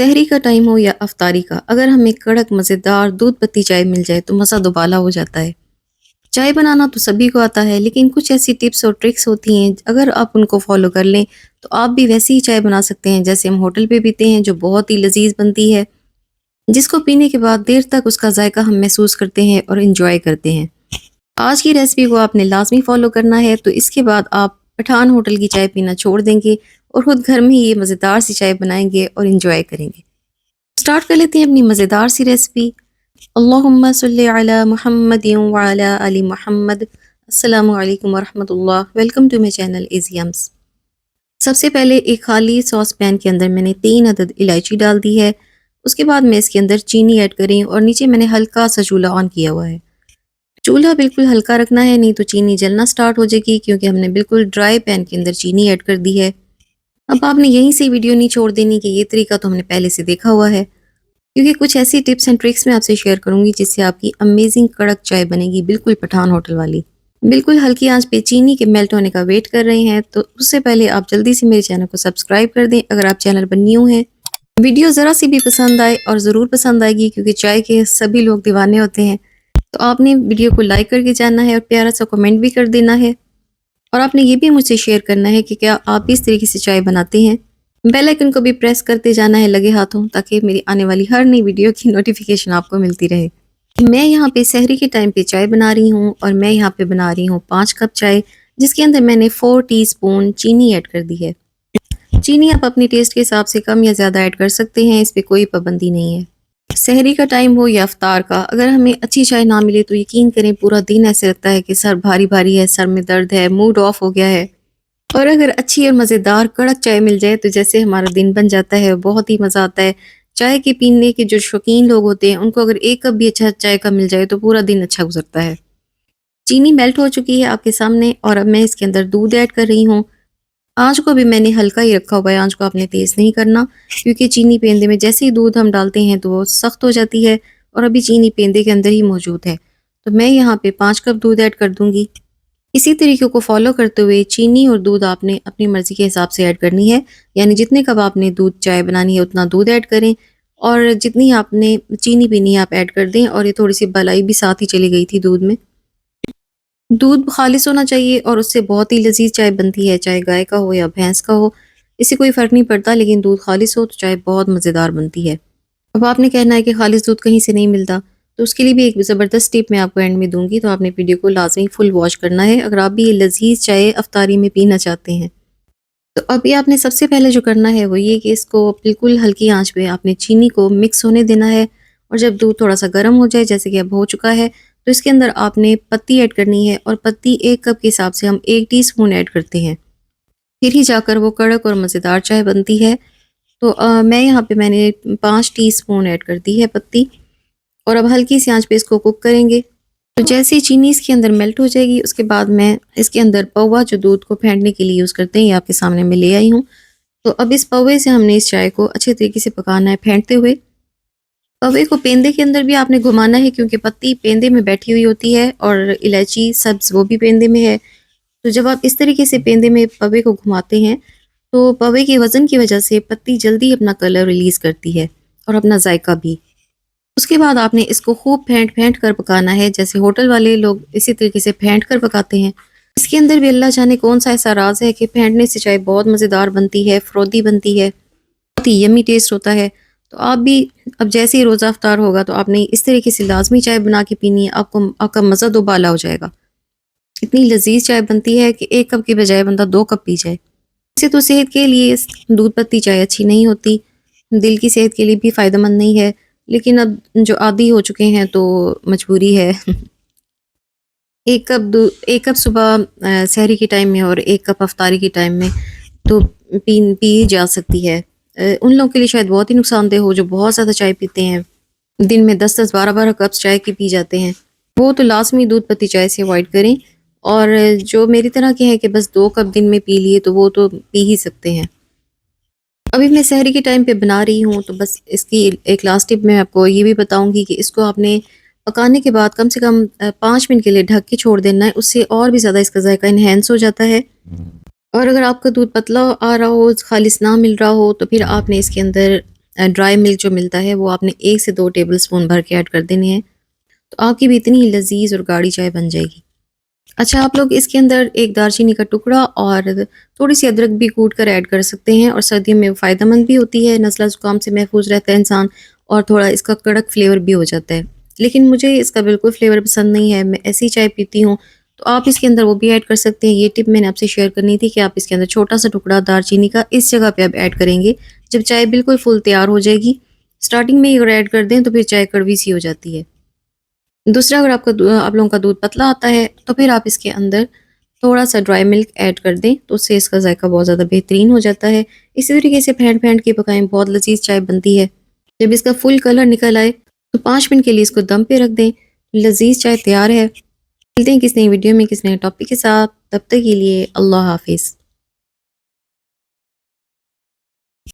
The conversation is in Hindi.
सहरी का टाइम हो या अफ्तारी का, अगर हमें कड़क मज़ेदार दूध पत्ती चाय मिल जाए तो मज़ा दुबाला हो जाता है। चाय बनाना तो सभी को आता है, लेकिन कुछ ऐसी टिप्स और ट्रिक्स होती हैं, अगर आप उनको फॉलो कर लें तो आप भी वैसी ही चाय बना सकते हैं जैसे हम होटल पे पीते हैं, जो बहुत ही लजीज बनती है, जिसको पीने के बाद देर तक उसका जायका हम महसूस करते हैं और इंजॉय करते हैं। आज की रेसिपी को आपने लाजमी फॉलो करना है, तो इसके बाद आप पठान होटल की चाय पीना छोड़ देंगे और खुद घर में ही ये मज़ेदार सी चाय बनाएंगे और इंजॉय करेंगे। स्टार्ट कर लेते हैं अपनी मज़ेदार सी रेसिपी। अल्लाहुम्मा सल्ली अला मुहम्मदिन व अला आलि मुहम्मद। अस्सलामु अलैकुम व रहमतुल्लाह। Welcome to my channel Easy Yums. सबसे पहले एक खाली सॉस पैन के अंदर मैंने 3 अदद इलायची डाल दी है। उसके बाद मैं इसके अंदर चीनी ऐड करें और नीचे मैंने हल्का सा चूल्हा ऑन किया हुआ है। चूल्हा बिल्कुल हल्का रखना है, नहीं तो चीनी जलना स्टार्ट हो जाएगी, क्योंकि हमने बिल्कुल ड्राई पैन के अंदर चीनी ऐड कर दी है। अब आपने यहीं से वीडियो नहीं छोड़ देनी कि ये तरीका तो हमने पहले से देखा हुआ है, क्योंकि कुछ ऐसी टिप्स एंड ट्रिक्स मैं आपसे शेयर करूंगी जिससे आपकी अमेजिंग कड़क चाय बनेगी, बिल्कुल पठान होटल वाली। बिल्कुल हल्की आंच पे चीनी के मेल्ट होने का वेट कर रहे हैं, तो उससे पहले आप जल्दी से मेरे चैनल को सब्सक्राइब कर दें अगर आप चैनल पर न्यू हैं। वीडियो ज़रा सी भी पसंद आए, और ज़रूर पसंद आएगी क्योंकि चाय के सभी लोग दीवाने होते हैं, तो आपने वीडियो को लाइक करके जाना है और प्यारा सा कमेंट भी कर देना है। और आपने ये भी मुझसे शेयर करना है कि क्या आप इस तरीके से चाय बनाते हैं। बेल आइकन को भी प्रेस करते जाना है लगे हाथों, ताकि मेरी आने वाली हर नई वीडियो की नोटिफिकेशन आपको मिलती रहे। मैं यहाँ पे सहरी के टाइम पे चाय बना रही हूँ, और मैं यहाँ पे बना रही हूँ 5 कप चाय, जिसके अंदर मैंने 4 टीस्पून चीनी ऐड कर दी है। चीनी आप अपने टेस्ट के हिसाब से कम या ज़्यादा ऐड कर सकते हैं, इस पर कोई पाबंदी नहीं है। सहरी का टाइम हो या अफ्तार का, अगर हमें अच्छी चाय ना मिले तो यकीन करें पूरा दिन ऐसे लगता है कि सर भारी भारी है, सर में दर्द है, मूड ऑफ हो गया है। और अगर अच्छी और मज़ेदार कड़क चाय मिल जाए तो जैसे हमारा दिन बन जाता है, बहुत ही मज़ा आता है। चाय के पीने के जो शौकीन लोग होते हैं, उनको अगर एक कप भी अच्छा चाय का मिल जाए तो पूरा दिन अच्छा गुजरता है। चीनी मेल्ट हो चुकी है आपके सामने, और अब मैं इसके अंदर दूध ऐड कर रही हूँ। आँच को भी मैंने हल्का ही रखा हुआ है, आँच को आपने तेज़ नहीं करना, क्योंकि चीनी पेंदे में जैसे ही दूध हम डालते हैं तो वो सख्त हो जाती है, और अभी चीनी पेंदे के अंदर ही मौजूद है। तो मैं यहाँ पे 5 कप दूध ऐड कर दूँगी। इसी तरीके को फॉलो करते हुए चीनी और दूध आपने अपनी मर्ज़ी के हिसाब से ऐड करनी है, यानी जितने कप आपने दूध चाय बनानी है उतना दूध ऐड करें, और जितनी आपने चीनी पीनी है आप ऐड कर दें। और ये थोड़ी सी मलाई भी साथ ही चली गई थी दूध में। दूध खालिस होना चाहिए और उससे बहुत ही लजीज चाय बनती है, चाहे गाय का हो या भैंस का हो, इससे कोई फ़र्क नहीं पड़ता, लेकिन दूध खालिस हो तो चाय बहुत मज़ेदार बनती है। अब आपने कहना है कि खालिस दूध कहीं से नहीं मिलता, तो उसके लिए भी एक ज़बरदस्त टिप मैं आपको एंड में दूंगी, तो आपने वीडियो को लाजमी फुल वॉच करना है अगर आप भी ये लजीज चाय अफ्तारी में पीना चाहते हैं। तो अभी आपने सबसे पहले जो करना है वो ये कि इसको बिल्कुल हल्की आंच पे आपने चीनी को मिक्स होने देना है, और जब दूध थोड़ा सा गर्म हो जाए, जैसे कि अब हो चुका है, तो इसके अंदर आपने पत्ती ऐड करनी है, और पत्ती 1 कप के हिसाब से हम 1 टीस्पून ऐड करते हैं, फिर ही जाकर वो कड़क और मज़ेदार चाय बनती है। तो मैं यहाँ पे मैंने 5 टीस्पून ऐड कर दी है पत्ती, और अब हल्की सी आंच पे इसको कुक करेंगे। तो जैसे ही चीनी इसके अंदर मेल्ट हो जाएगी, उसके बाद मैं इसके अंदर पौवा, जो दूध को फेंटने के लिए यूज़ करते हैं, ये आपके सामने मैं ले आई हूँ। तो अब इस पौवे से हमने इस चाय को अच्छे तरीके से पकाना है, फेंटते हुए। पौवे को पेंदे के अंदर भी आपने घुमाना है, क्योंकि पत्ती पेंदे में बैठी हुई होती है और इलायची सब्ज़ वो भी पेंदे में है। तो जब आप इस तरीके से पेंदे में पौवे को घुमाते हैं, तो पौवे के वज़न की वजह से पत्ती जल्दी अपना कलर रिलीज़ करती है, और अपना जायका भी। उसके बाद आपने इसको खूब फेंट फेंट कर पकाना है, जैसे होटल वाले लोग इसी तरीके से फेंट कर पकाते हैं। इसके अंदर भी अल्लाह जाने कौन सा ऐसा राज है कि फेंटने से चाय बहुत मज़ेदार बनती है, फ्रोदी बनती है, बहुत ही यमी टेस्ट होता है। तो आप भी अब जैसे ही रोज़ा अफ्तार होगा तो आपने इस तरीके से लाजमी चाय बना के पीनी है, आपको आपका मज़ा दोबाला हो जाएगा। इतनी लजीज चाय बनती है कि 1 कप की बजाय बंदा 2 कप पी जाए। इससे तो सेहत के लिए दूध पत्ती चाय अच्छी नहीं होती, दिल की सेहत के लिए भी फ़ायदेमंद नहीं है, लेकिन अब जो आदी हो चुके हैं तो मजबूरी है। 1 कप सुबह सहरी के टाइम में और 1 कप अफ्तारी के टाइम में तो पी जा सकती है। उन लोगों के लिए शायद बहुत ही नुकसानदेह हो जो बहुत ज़्यादा चाय पीते हैं, दिन में 10-10 12-12 कप्स चाय की पी जाते हैं। वो तो लाजमी दूध पत्ती चाय से अवॉइड करें, और जो मेरी तरह के हैं कि बस 2 कप दिन में पी लिए, तो वो तो पी ही सकते हैं। अभी मैं सहरी के टाइम पे बना रही हूँ, तो बस इसकी एक लास्ट टिप मैं आपको ये भी बताऊँगी कि इसको आपने पकाने के बाद कम से कम 5 मिनट के लिए ढक के छोड़ देना है, उससे और भी ज़्यादा इसका जायका इन्हेंस हो जाता है। और अगर आपका दूध पतला आ रहा हो, खालिस ना मिल रहा हो, तो फिर आपने इसके अंदर ड्राई मिल्क जो मिलता है वो आपने 1 से 2 टेबल स्पून भर के ऐड कर देने हैं। तो आपकी भी इतनी लजीज और गाढ़ी चाय बन जाएगी। अच्छा, आप लोग इसके अंदर एक दालचीनी का टुकड़ा और थोड़ी सी अदरक भी कूट कर ऐड कर सकते हैं, और सर्दियों में फ़ायदेमंद भी होती है, नज़ला ज़ुकाम से महफूज रहता है इंसान, और थोड़ा इसका कड़क फ्लेवर भी हो जाता है। लेकिन मुझे इसका बिल्कुल फ्लेवर पसंद नहीं है, मैं ऐसी चाय पीती हूँ। तो आप इसके अंदर वो भी ऐड कर सकते हैं। ये टिप मैंने आपसे शेयर करनी थी कि आप इसके अंदर छोटा सा टुकड़ा दालचीनी का इस जगह पे आप ऐड करेंगे जब चाय बिल्कुल फुल तैयार हो जाएगी। स्टार्टिंग में ही अगर ऐड कर दें तो फिर चाय कड़वी सी हो जाती है। दूसरा, अगर आप लोगों का दूध पतला आता है तो फिर आप इसके अंदर थोड़ा-सा ड्राई मिल्क ऐड कर दें, तो उससे इसका ज़ायका बहुत ज़्यादा बेहतरीन हो जाता है। इसी तरीके से फेंट-फेंट के पकाएँ, बहुत लज़ीज़ चाय बनती है। जब इसका फुल कलर निकल आए तो 5 मिनट के लिए इसको दम पे रख दें। लज़ीज़ चाय तैयार है। मिलते हैं किसी नई वीडियो में किसी नए टॉपिक के साथ। तब तक के लिए अल्लाह हाफ़िज़।